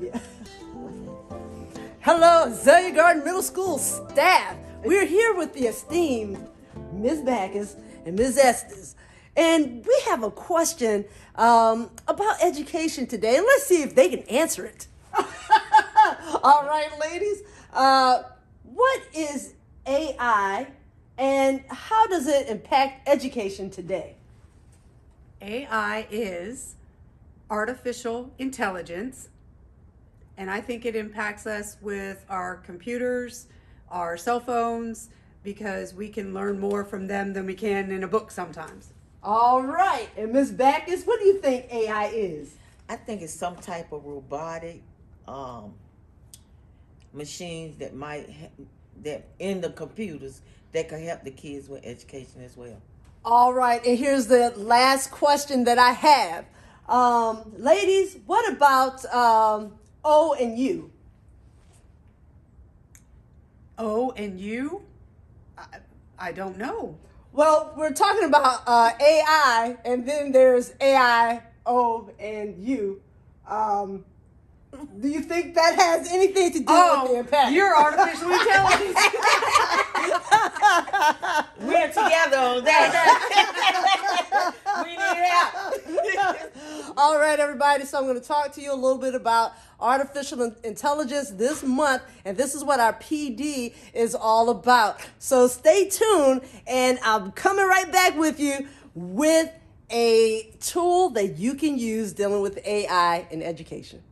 Yeah. Hello, Azalea Garden Middle School staff. We're here with the esteemed Ms. Backus and Ms. Estes. And we have a question about education today. And let's see if they can answer it. All right, ladies. What is AI and how does it impact education today? AI is artificial intelligence, and I think it impacts us with our computers, our cell phones, because we can learn more from them than we can in a book sometimes. All right. And Ms. Backus, what do you think AI is? I think it's some type of robotic machines that in the computers that can help the kids with education as well. All right, and here's the last question that I have. Ladies, what about O and U? O and U? I don't know. Well, we're talking about AI, and then there's AI, O, and U. Do you think that has anything to do with the impact? You're artificial intelligence. We're together on that. We need help. All right, everybody. So I'm going to talk to you a little bit about artificial intelligence this month, and this is what our PD is all about. So stay tuned, and I'm coming right back with you with a tool that you can use dealing with AI in education.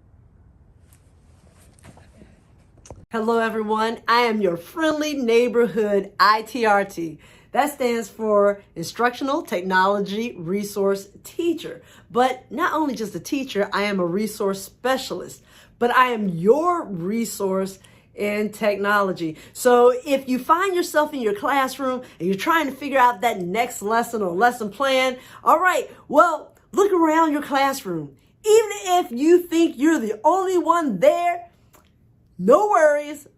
Hello, everyone. I am your friendly neighborhood ITRT. That stands for Instructional Technology Resource Teacher. But not only just a teacher, I am a resource specialist. But I am your resource in technology. So if you find yourself in your classroom and you're trying to figure out that next lesson or lesson plan, all right, well, look around your classroom. Even if you think you're the only one there, no worries,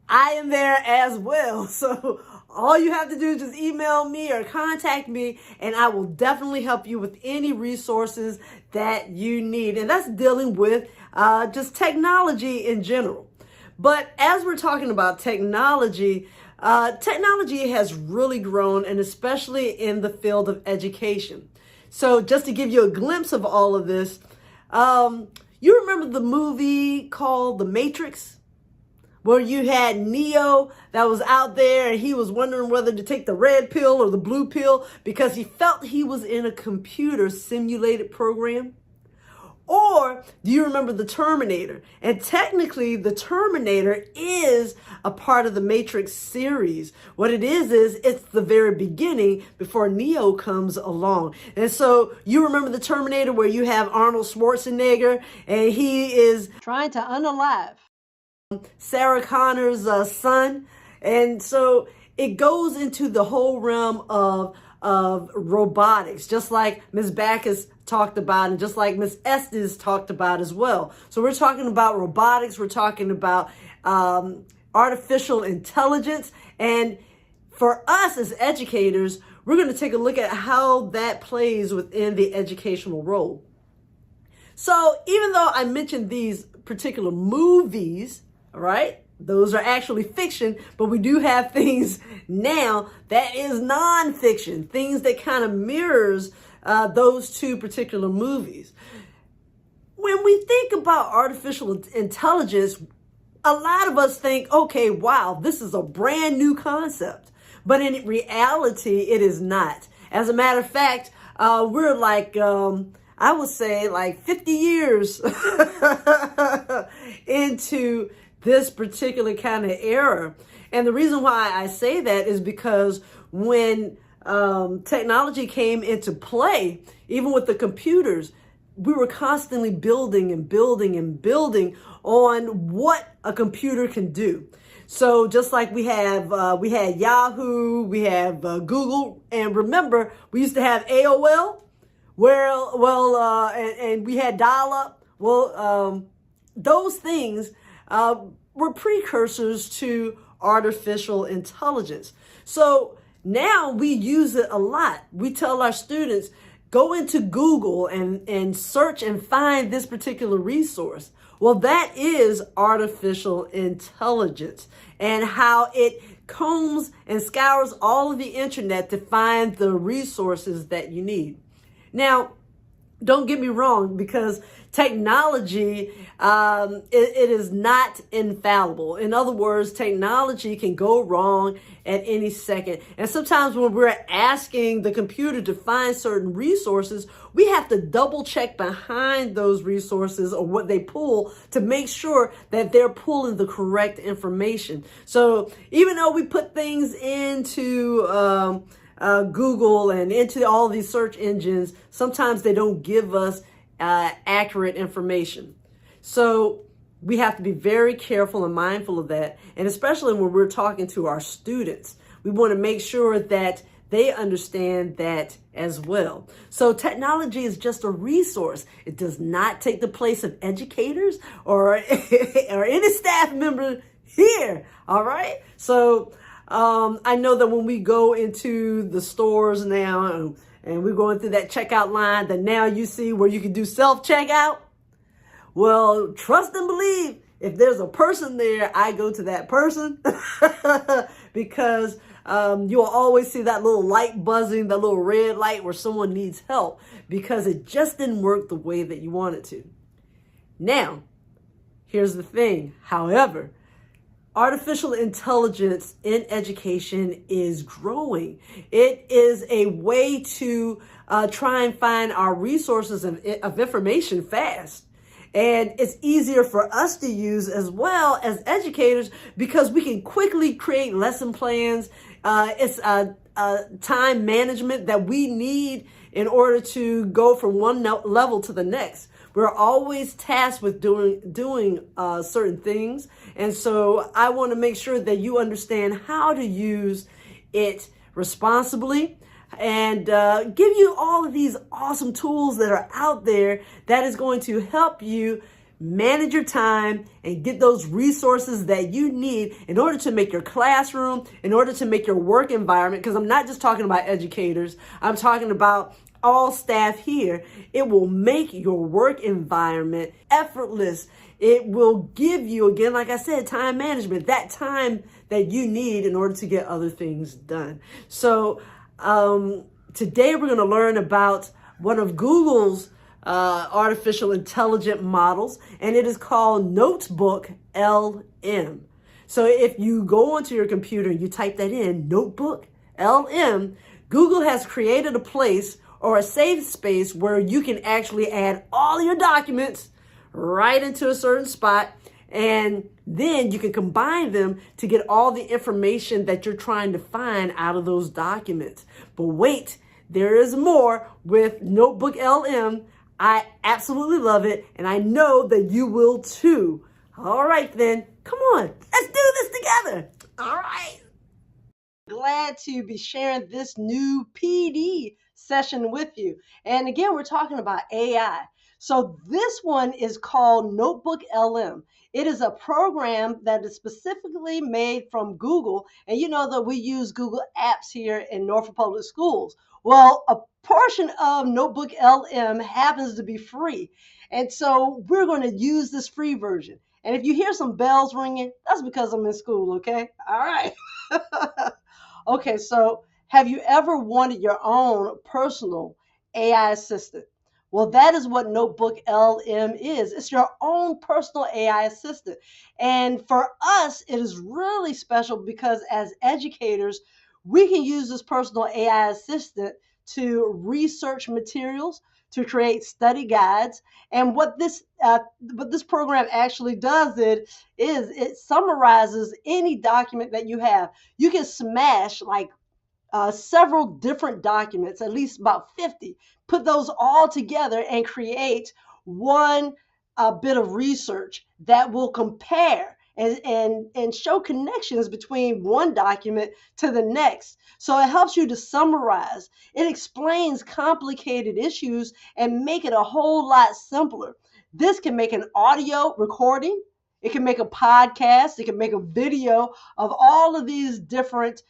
I am there as well. So all you have to do is just email me or contact me, and I will definitely help you with any resources that you need. And that's dealing with just technology in general. But as we're talking about technology, technology has really grown, and especially in the field of education. So just to give you a glimpse of all of this, you remember the movie called The Matrix? Where you had Neo that was out there and he was wondering whether to take the red pill or the blue pill because he felt he was in a computer simulated program. Or do you remember the Terminator? And technically the Terminator is a part of the Matrix series. What it is it's the very beginning before Neo comes along. And so you remember the Terminator where you have Arnold Schwarzenegger and he is trying to unalive Sarah Connor's son. And so it goes into the whole realm of robotics, just like Ms. Backus talked about and just like Ms. Estes talked about as well. So we're talking about robotics, we're talking about artificial intelligence. And for us as educators, we're going to take a look at how that plays within the educational role. So even though I mentioned these particular movies, all right, those are actually fiction, but we do have things now that is nonfiction, things that kind of mirrors those two particular movies. When we think about artificial intelligence, a lot of us think, okay, wow, this is a brand new concept. But in reality, it is not. As a matter of fact, we're like, I would say like 50 years into this particular kind of era. And the reason why I say that is because when technology came into play, even with the computers, we were constantly building and building and building on what a computer can do. So just like we had Yahoo, we have Google, and remember, we used to have AOL, and we had dial-up. Well, those things were precursors to artificial intelligence. So now we use it a lot. We tell our students, go into Google and search and find this particular resource. Well, that is artificial intelligence and how it combs and scours all of the internet to find the resources that you need. Now, don't get me wrong, because technology, it is not infallible. In other words, technology can go wrong at any second. And sometimes when we're asking the computer to find certain resources, we have to double check behind those resources or what they pull to make sure that they're pulling the correct information. So even though we put things into Google and into all these search engines, sometimes they don't give us accurate information. So we have to be very careful and mindful of that. And especially when we're talking to our students, we want to make sure that they understand that as well. So technology is just a resource. It does not take the place of educators or any staff member here. All right. So I know that when we go into the stores now and we're going through that checkout line, that now you see where you can do self-checkout. Well, trust and believe, if there's a person there, I go to that person because you'll always see that little light buzzing, that little red light where someone needs help because it just didn't work the way that you want it to. Now, here's the thing. However, artificial intelligence in education is growing. It is a way to try and find our resources of information fast. And it's easier for us to use as well as educators because we can quickly create lesson plans. It's time management that we need in order to go from one level to the next. We're always tasked with doing certain things. And so I want to make sure that you understand how to use it responsibly and give you all of these awesome tools that are out there that is going to help you manage your time and get those resources that you need in order to make your classroom, in order to make your work environment, because I'm not just talking about educators, I'm talking about all staff here. It will make your work environment effortless. It will give you, again, like I said, time management, that time that you need in order to get other things done. So today we're going to learn about one of Google's artificial intelligent models, and it is called Notebook LM. So if you go onto your computer and you type that in, Notebook LM, Google has created a place or a safe space where you can actually add all your documents right into a certain spot, and then you can combine them to get all the information that you're trying to find out of those documents. But wait, there is more with Notebook LM. I absolutely love it, and I know that you will too. All right, then, come on, let's do this together. All right. Glad to be sharing this new PD session with you. And again, we're talking about AI. So this one is called Notebook LM. It is a program that is specifically made from Google. And you know that we use Google Apps here in Norfolk Public Schools. Well, a portion of Notebook LM happens to be free. And so we're going to use this free version. And if you hear some bells ringing, that's because I'm in school, okay? All right. Okay, so have you ever wanted your own personal AI assistant? Well, that is what Notebook LM is. It's your own personal AI assistant. And for us, it is really special because as educators, we can use this personal AI assistant to research materials, to create study guides. And what this program actually does is it summarizes any document that you have. You can smash like several different documents, at least about 50, put those all together and create one bit of research that will compare and show connections between one document to the next. So it helps you to summarize. It explains complicated issues and make it a whole lot simpler. This can make an audio recording. It can make a podcast. It can make a video of all of these different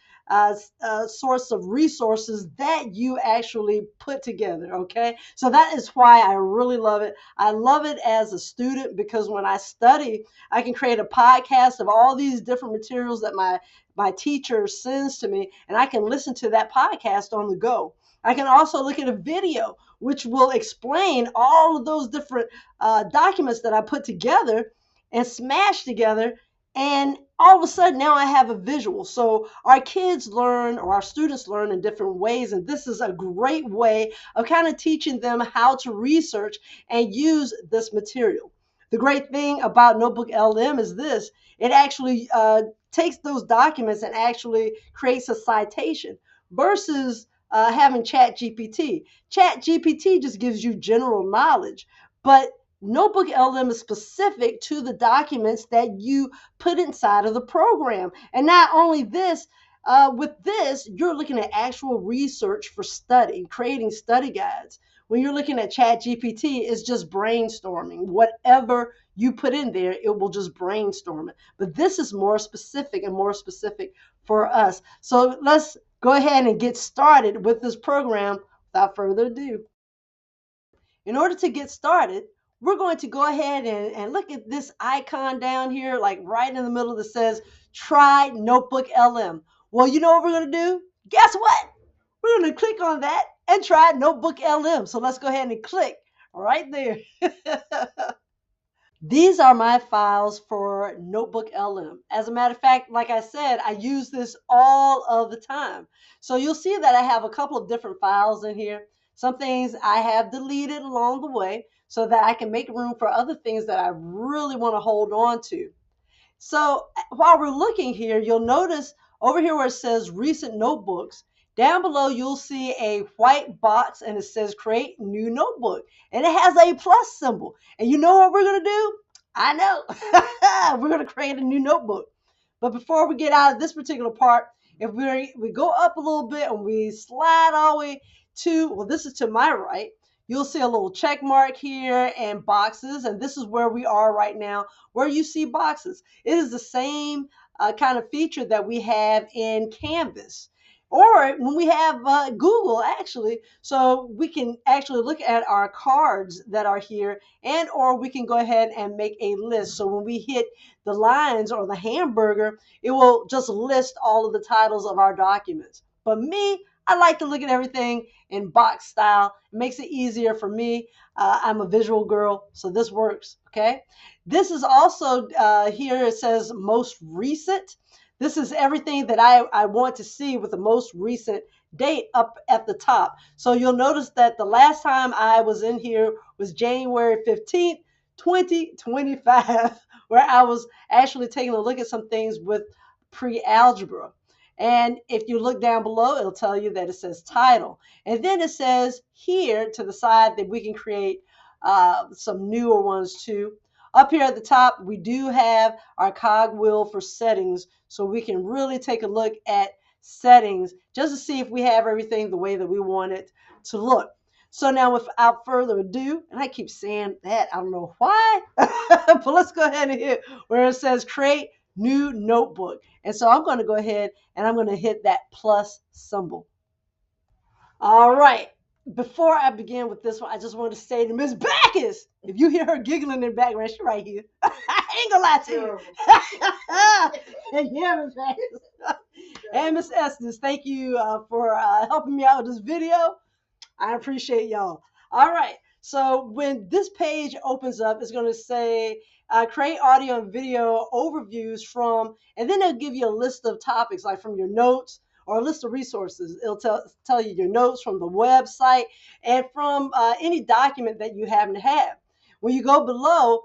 source of resources that you actually put together. Okay, so that is why I really love it. I love it as a student because when I study, I can create a podcast of all these different materials that my teacher sends to me, and I can listen to that podcast on the go. I can also look at a video which will explain all of those different documents that I put together and smash together. And all of a sudden, now I have a visual. So our kids learn, or our students learn in different ways. And this is a great way of kind of teaching them how to research and use this material. The great thing about Notebook LM is this: it actually takes those documents and actually creates a citation versus having Chat GPT. Chat GPT just gives you general knowledge, but Notebook LM is specific to the documents that you put inside of the program. And not only this, with this, you're looking at actual research for study, creating study guides. When you're looking at Chat GPT, it's just brainstorming. Whatever you put in there, it will just brainstorm it. But this is more specific and more specific for us. So let's go ahead and get started with this program without further ado. In order to get started, we're going to go ahead and look at this icon down here, like right in the middle that says Try Notebook LM. Well, you know what we're going to do? Guess what? We're going to click on that and try Notebook LM. So let's go ahead and click right there. These are my files for Notebook LM. As a matter of fact, like I said, I use this all of the time. So you'll see that I have a couple of different files in here. Some things I have deleted along the way so that I can make room for other things that I really want to hold on to. So while we're looking here, you'll notice over here where it says recent notebooks, down below you'll see a white box and it says create new notebook. And it has a plus symbol. And you know what we're going to do? I know. We're going to create a new notebook. But before we get out of this particular part, if we go up a little bit and we slide all the way to, well, this is to my right, you'll see a little check mark here and boxes. And this is where we are right now, where you see boxes. It is the same kind of feature that we have in Canvas, or when we have Google actually. So we can actually look at our cards that are here, and or we can go ahead and make a list. So when we hit the lines or the hamburger, it will just list all of the titles of our documents. But me, I like to look at everything in box style. It makes it easier for me. I'm a visual girl, so this works, okay? This is also here, it says most recent. This is everything that I want to see with the most recent date up at the top. So you'll notice that the last time I was in here was January 15th, 2025, where I was actually taking a look at some things with pre-algebra. And if you look down below, it'll tell you that it says title. And then it says here to the side that we can create some newer ones too. Up here at the top, we do have our cogwheel for settings, so we can really take a look at settings just to see if we have everything the way that we want it to look. So now without further ado, and I keep saying that, I don't know why, but let's go ahead and hit where it says create new notebook. And so I'm going to go ahead and I'm going to hit that plus symbol. All right. Before I begin with this one, I just want to say to Miss Backus, if you hear her giggling in the background, she's right here. I ain't gonna lie to you. Yeah, Miss Backus. And Miss Estes, thank you for helping me out with this video. I appreciate y'all. All right. So when this page opens up, it's going to say create audio and video overviews from, and then it'll give you a list of topics like from your notes or a list of resources. It'll tell you your notes from the website and from any document that you happen to have. When you go below,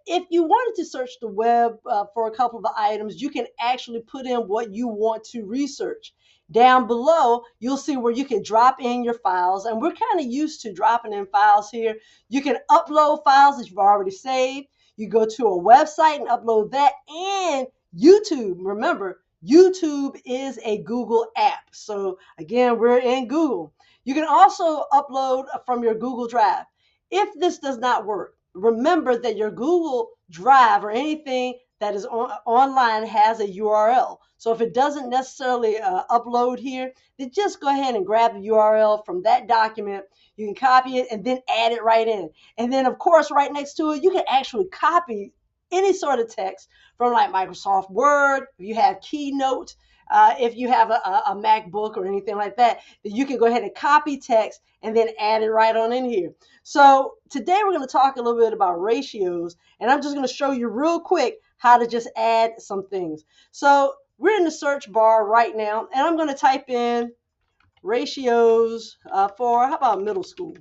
if you wanted to search the web for a couple of the items, you can actually put in what you want to research. Down below, you'll see where you can drop in your files, and we're kind of used to dropping in files here. You can upload files that you've already saved. You go to a website and upload that, and YouTube. Remember, YouTube is a Google app. So again, we're in Google. You can also upload from your Google Drive. If this does not work, remember that your Google Drive or anything that is online has a URL. So if it doesn't necessarily upload here, then just go ahead and grab the URL from that document. You can copy it and then add it right in. And then, of course, right next to it, you can actually copy any sort of text from like Microsoft Word, if you have Keynote, if you have a MacBook or anything like that, then you can go ahead and copy text and then add it right on in here. So today we're going to talk a little bit about ratios, and I'm just going to show you real quick how to just add some things. So we're in the search bar right now, and I'm going to type in ratios for, how about middle school?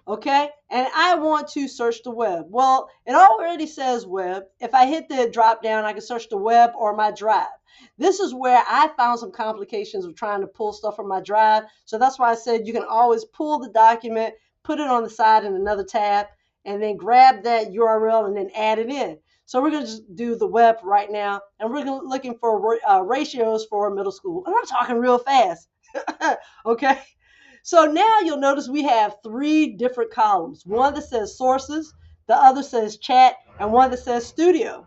Okay, and I want to search the web. Well, it already says web. If I hit the drop down, I can search the web or my drive. This is where I found some complications of trying to pull stuff from my drive. So that's why I said you can always pull the document, put it on the side in another tab, and then grab that URL and then add it in. So we're going to just do the web right now, and we're looking for ratios for middle school. And I'm talking real fast. Okay. So now you'll notice we have 3 different columns. One that says sources, the other says chat, and one that says studio.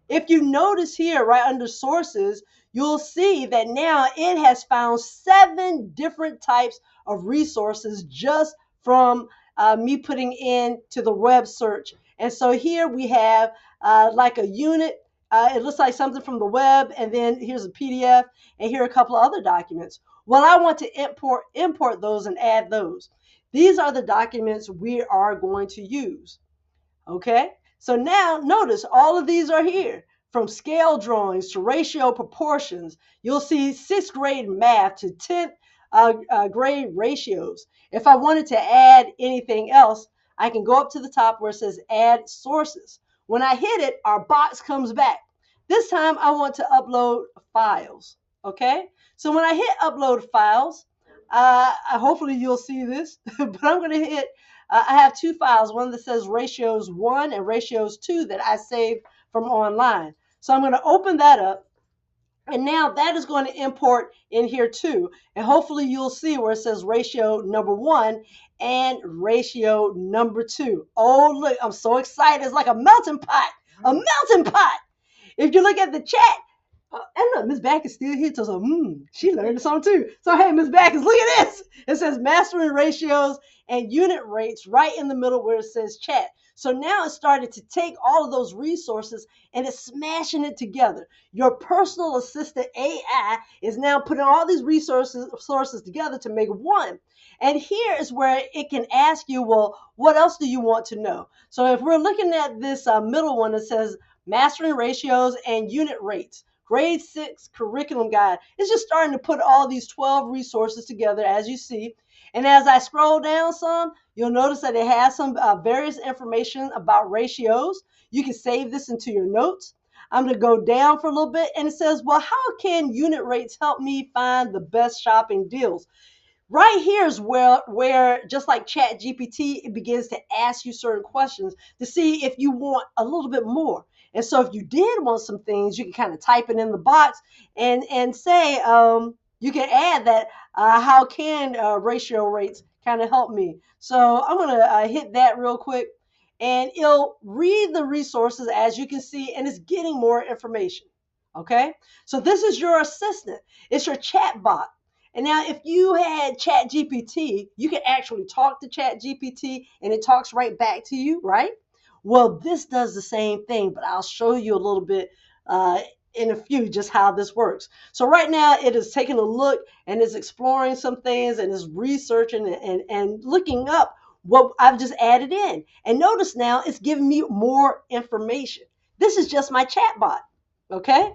If you notice here right under sources, you'll see that now it has found 7 different types of resources just from me putting into the web search. And so here we have like a unit. It looks like something from the web, and then here's a PDF, and here are a couple of other documents. Well, I want to import those and add those. These are the documents we are going to use. Okay, so now notice all of these are here, from scale drawings to ratio proportions. You'll see 6th grade math to 10th grade ratios. If I wanted to add anything else, I can go up to the top where it says add sources. When I hit it, our box comes back. This time I want to upload files. Okay, so when I hit upload files, hopefully you'll see this, but I'm going to hit, I have 2 files, one that says ratios 1 and ratios 2 that I saved from online. So I'm going to open that up, and now that is going to import in here too. And hopefully you'll see where it says ratio number 1 and ratio number 2. Oh, look, I'm so excited. It's like a melting pot, a melting pot. If you look at the chat, and look, Ms. Back is still here. So, she learned something too. So, hey, Ms. Back, look at this. It says mastering ratios and unit rates right in the middle where it says chat. So now it started to take all of those resources and it's smashing it together. Your personal assistant AI is now putting all these sources together to make one. And here is where it can ask you, well, what else do you want to know? So if we're looking at this middle one, it says mastering ratios and unit rates. Grade 6 curriculum guide. It's just starting to put all these 12 resources together, as you see. And as I scroll down some, you'll notice that it has some various information about ratios. You can save this into your notes. I'm going to go down for a little bit, and it says, well, how can unit rates help me find the best shopping deals? Right here is where just like ChatGPT, it begins to ask you certain questions to see if you want a little bit more. And so if you did want some things, you can kind of type it in the box and say, you can add that, how can ratio rates kind of help me? So I'm going to hit that real quick, and it'll read the resources, as you can see, and it's getting more information. Okay, so this is your assistant. It's your chat bot. And now if you had ChatGPT, you can actually talk to ChatGPT and it talks right back to you, right? Well, this does the same thing, but I'll show you a little bit in a few just how this works. So right now it is taking a look and is exploring some things and is researching and looking up what I've just added in. And notice now it's giving me more information. This is just my chat bot, okay?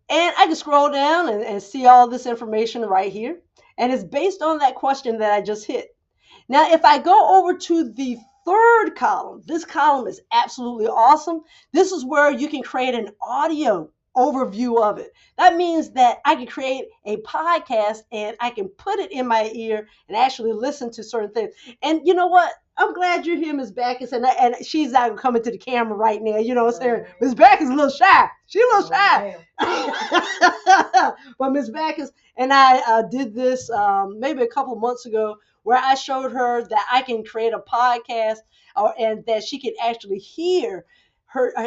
And I can scroll down and see all this information right here. And it's based on that question that I just hit. Now, if I go over to the 3rd column, this column is absolutely awesome. This is where you can create an audio overview of it. That means that I can create a podcast and I can put it in my ear and actually listen to certain things. And you know what? I'm glad you're here, Ms. Backus, and she's not coming to the camera right now. You know what I'm saying? Ms. Backus is a little shy. She's a little shy. But Ms. Backus and I did this maybe a couple of months ago, where I showed her that I can create a podcast and that she can actually hear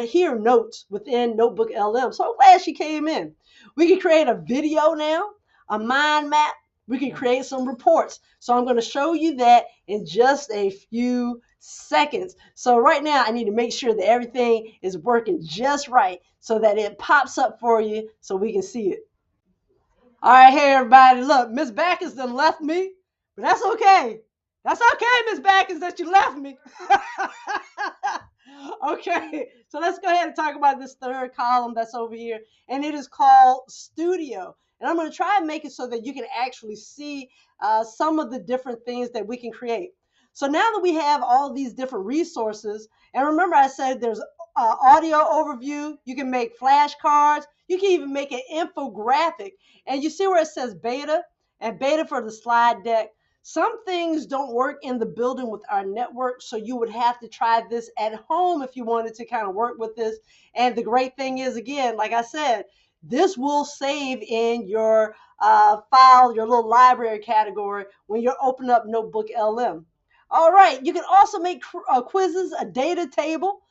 hear notes within Notebook LM. So I'm glad she came in. We can create a video now, a mind map. We can create some reports. So I'm going to show you that in just a few seconds. So right now I need to make sure that everything is working just right so that it pops up for you so we can see it. All right, hey everybody, look, Miss Backus done left me, but that's okay. That's okay, Miss Backus, that you left me. Okay, so let's go ahead and talk about this third column that's over here, and it is called Studio. And I'm going to try and make it so that you can actually see some of the different things that we can create. So now that we have all these different resources, and remember I said there's audio overview, you can make flashcards, you can even make an infographic. And you see where it says beta, and beta for the slide deck. Some things don't work in the building with our network, so you would have to try this at home if you wanted to kind of work with this. And the great thing is, again, like I said, this will save in your file, your little library category when you're opening up Notebook LM. All right, you can also make quizzes, a data table,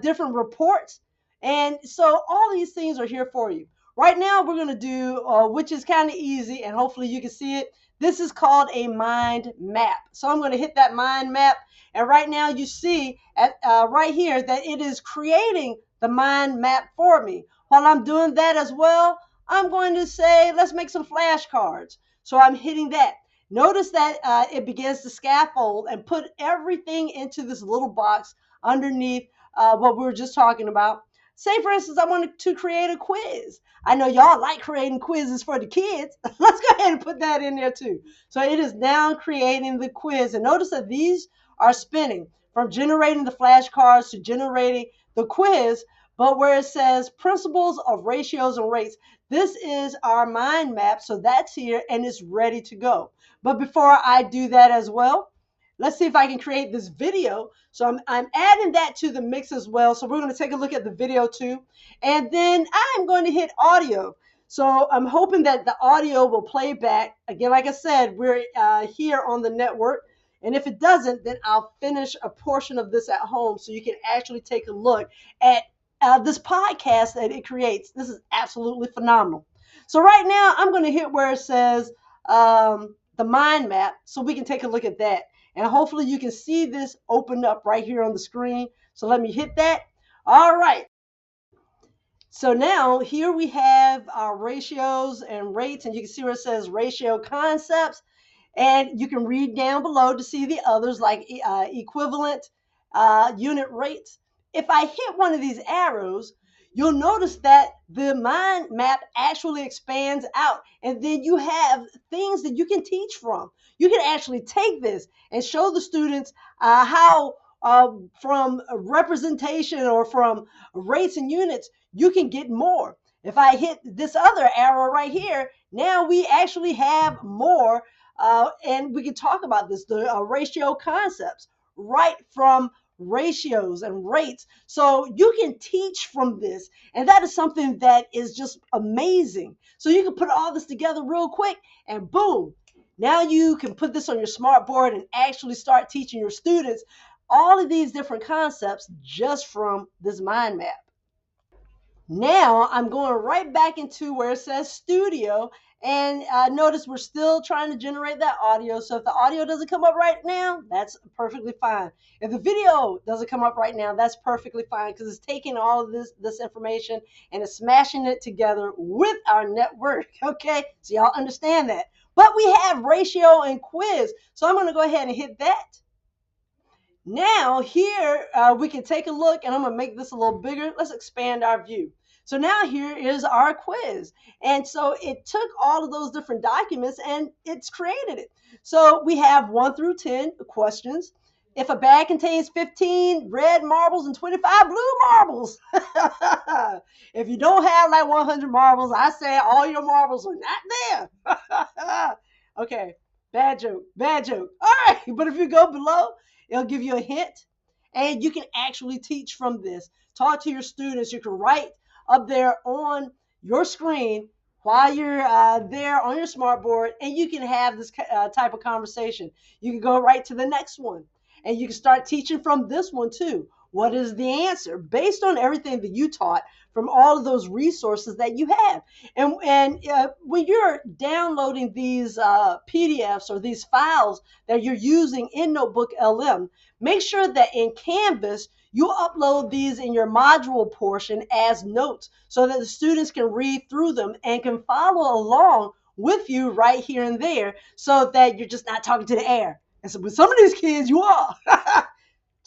different reports. And so all these things are here for you. Right now, we're going to do, which is kind of easy, and hopefully you can see it. This is called a mind map. So I'm going to hit that mind map. And right now you see right here that it is creating the mind map for me. While I'm doing that as well, I'm going to say, let's make some flashcards. So I'm hitting that. Notice that it begins to scaffold and put everything into this little box underneath what we were just talking about. Say, for instance, I wanted to create a quiz. I know y'all like creating quizzes for the kids. Let's go ahead and put that in there too. So it is now creating the quiz. And notice that these are spinning from generating the flashcards to generating the quiz. But where it says principles of ratios and rates, this is our mind map. So that's here and it's ready to go. But before I do that as well, let's see if I can create this video. So I'm adding that to the mix as well. So we're going to take a look at the video too. And then I'm going to hit audio. So I'm hoping that the audio will play back. Again, like I said, we're here on the network. And if it doesn't, then I'll finish a portion of this at home so you can actually take a look at this podcast that it creates. This is absolutely phenomenal. So right now I'm going to hit where it says the mind map so we can take a look at that. And hopefully you can see this open up right here on the screen. So let me hit that. All right. So now here we have our ratios and rates, and you can see where it says ratio concepts. And you can read down below to see the others like equivalent unit rates. If I hit one of these arrows, you'll notice that the mind map actually expands out, and then you have things that you can teach from. You can actually take this and show the students how from representation or from rates and units, you can get more. If I hit this other arrow right here, now we actually have more, and we can talk about this, the ratio concepts, right from ratios and rates. So you can teach from this, and that is something that is just amazing. So you can put all this together real quick, and boom, now you can put this on your smart board and actually start teaching your students all of these different concepts just from this mind map. Now I'm going right back into where it says studio, and notice we're still trying to generate that audio. So if the audio doesn't come up right now, that's perfectly fine. If the video doesn't come up right now, that's perfectly fine, because it's taking all of this information and it's smashing it together with our network. Okay, so y'all understand that. But we have ratio and quiz, so I'm going to go ahead and hit that. Now here we can take a look, and I'm going to make this a little bigger. Let's expand our view. So now here is our quiz. And so it took all of those different documents and it's created it. So we have 1 through 10 questions. If a bag contains 15 red marbles and 25 blue marbles, if you don't have like 100 marbles, I say all your marbles are not there. Okay, bad joke, bad joke. All right, but if you go below, it'll give you a hint, and you can actually teach from this. Talk to your students. You can write up there on your screen while you're there on your smartboard, and you can have this type of conversation. You can go right to the next one, and you can start teaching from this one too. what is the answer based on everything that you taught from all of those resources that you have. And when you're downloading these PDFs or these files that you're using in Notebook LM, make sure that in Canvas, you upload these in your module portion as notes so that the students can read through them and can follow along with you right here and there, so that you're just not talking to the air. And so with some of these kids, you are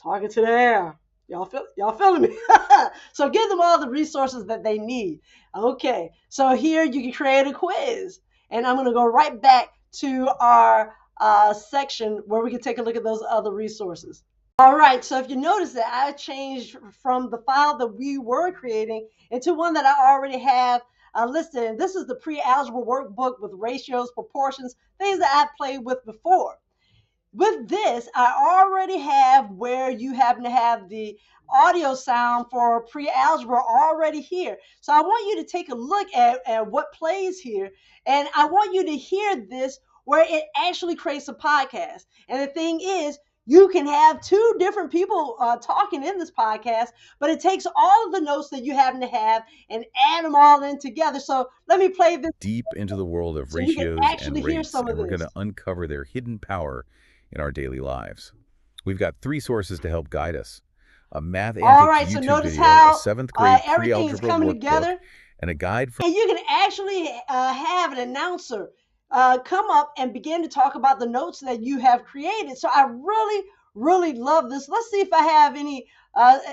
talking to the air. Y'all feeling me? So give them all the resources that they need. Okay, so here you can create a quiz. And I'm going to go right back to our section where we can take a look at those other resources. All right, so if you notice that I changed from the file that we were creating into one that I already have listed. And this is the pre-algebra workbook with ratios, proportions, things that I've played with before. With this, I already have where you happen to have the audio sound for pre-algebra already here. So I want you to take a look at what plays here, and I want you to hear this where it actually creates a podcast. And the thing is, you can have two different people talking in this podcast, but it takes all of the notes that you happen to have and add them all in together. So let me play this. Deep into the world of So you can ratios actually and hear rates, some of and we're this. going to uncover their hidden power in our daily lives. We've got 3 sources to help guide us: a Math Antics All right, so YouTube notice video, how a 7th grade everything is pre-algebra coming workbook, together. and a guide for And you can actually have an announcer come up and begin to talk about the notes that you have created. So I really love this. Let's see if I have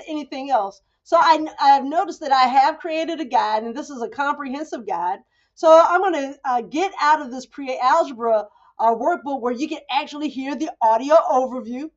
anything else. So I've noticed that I have created a guide, and this is a comprehensive guide. So I'm going to get out of this pre-algebra workbook where you can actually hear the audio overview.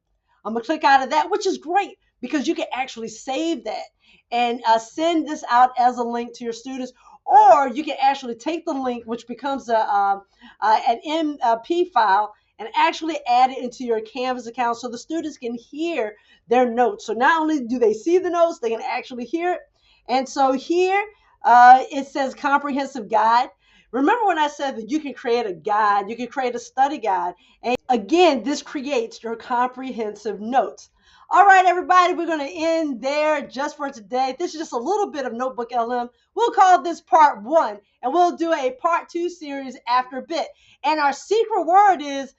I'm going to click out of that, which is great because you can actually save that and send this out as a link to your students. Or you can actually take the link, which becomes an MP file, and actually add it into your Canvas account so the students can hear their notes. So not only do they see the notes, they can actually hear it. And so here it says comprehensive guide. Remember when I said that you can create a guide, you can create a study guide. And again, this creates your comprehensive notes. All right, everybody, we're going to end there just for today. This is just a little bit of Notebook LM. We'll call this part 1, and we'll do a part 2 series after a bit. And our secret word is,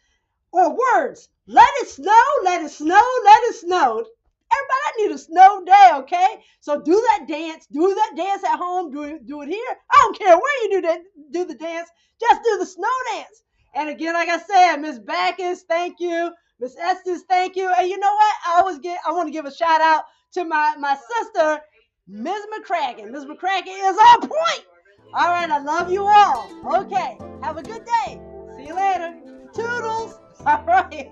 or words, let it snow, let it snow, let it snow. Everybody, I need a snow day, okay? So do that dance at home, do it here. I don't care where you do the dance, just do the snow dance. And again, like I said, Miss Backus, thank you. Miss Estes, thank you. And you know what? I want to give a shout out to my sister, Ms. McCracken. Ms. McCracken is on point. All right, I love you all. Okay, have a good day. See you later. Toodles. All right.